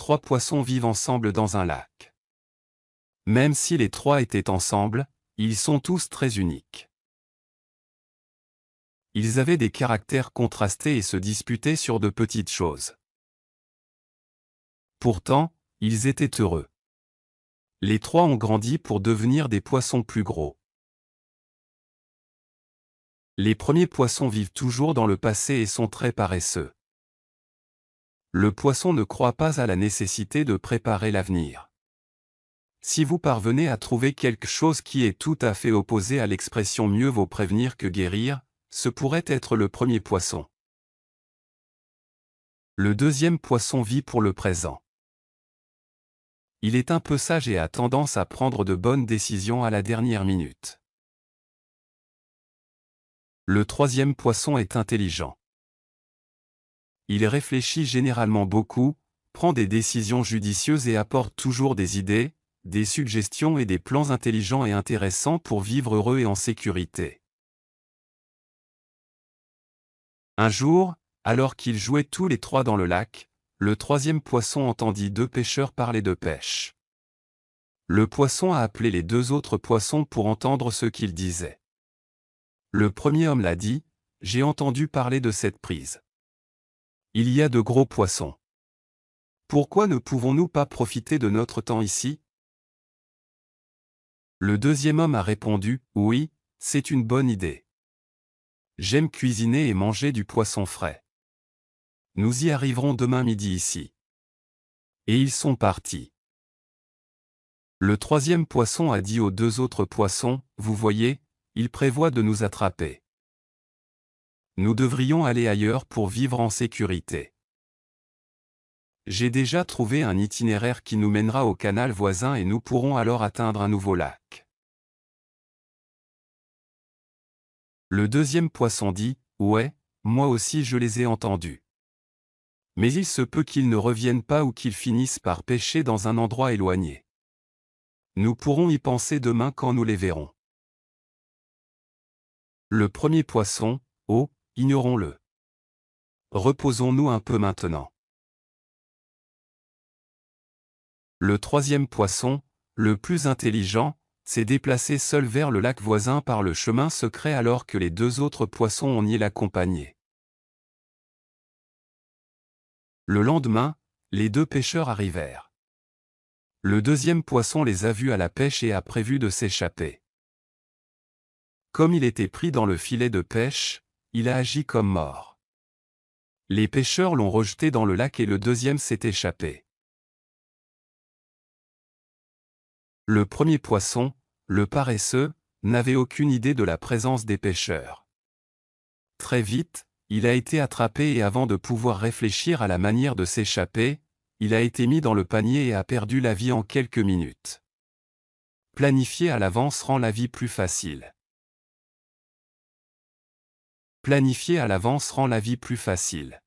3 poissons vivent ensemble dans un lac. Même si les 3 étaient ensemble, ils sont tous très uniques. Ils avaient des caractères contrastés et se disputaient sur de petites choses. Pourtant, ils étaient heureux. Les 3 ont grandi pour devenir des poissons plus gros. Les premiers poissons vivent toujours dans le passé et sont très paresseux. Le poisson ne croit pas à la nécessité de préparer l'avenir. Si vous parvenez à trouver quelque chose qui est tout à fait opposé à l'expression mieux vaut prévenir que guérir, ce pourrait être le premier poisson. Le deuxième poisson vit pour le présent. Il est un peu sage et a tendance à prendre de bonnes décisions à la dernière minute. Le troisième poisson est intelligent. Il réfléchit généralement beaucoup, prend des décisions judicieuses et apporte toujours des idées, des suggestions et des plans intelligents et intéressants pour vivre heureux et en sécurité. Un jour, alors qu'ils jouaient tous les 3 dans le lac, le troisième poisson entendit 2 pêcheurs parler de pêche. Le poisson a appelé les 2 autres poissons pour entendre ce qu'ils disaient. Le premier homme l'a dit, « J'ai entendu parler de cette prise. Il y a de gros poissons. Pourquoi ne pouvons-nous pas profiter de notre temps ici ?» Le deuxième homme a répondu, « Oui, c'est une bonne idée. J'aime cuisiner et manger du poisson frais. Nous y arriverons demain midi ici. » Et ils sont partis. Le troisième poisson a dit aux 2 autres poissons, « Vous voyez, ils prévoient de nous attraper. Nous devrions aller ailleurs pour vivre en sécurité. J'ai déjà trouvé un itinéraire qui nous mènera au canal voisin et nous pourrons alors atteindre un nouveau lac. » Le deuxième poisson dit, « Ouais, moi aussi je les ai entendus. Mais il se peut qu'ils ne reviennent pas ou qu'ils finissent par pêcher dans un endroit éloigné. Nous pourrons y penser demain quand nous les verrons. » Le premier poisson, « Oh, ignorons-le. Reposons-nous un peu maintenant. » Le troisième poisson, le plus intelligent, s'est déplacé seul vers le lac voisin par le chemin secret alors que les 2 autres poissons ont nié l'accompagner. Le lendemain, les 2 pêcheurs arrivèrent. Le deuxième poisson les a vus à la pêche et a prévu de s'échapper. Comme il était pris dans le filet de pêche, il a agi comme mort. Les pêcheurs l'ont rejeté dans le lac et le deuxième s'est échappé. Le premier poisson, le paresseux, n'avait aucune idée de la présence des pêcheurs. Très vite, il a été attrapé et avant de pouvoir réfléchir à la manière de s'échapper, il a été mis dans le panier et a perdu la vie en quelques minutes. Planifier à l'avance rend la vie plus facile. Planifier à l'avance rend la vie plus facile.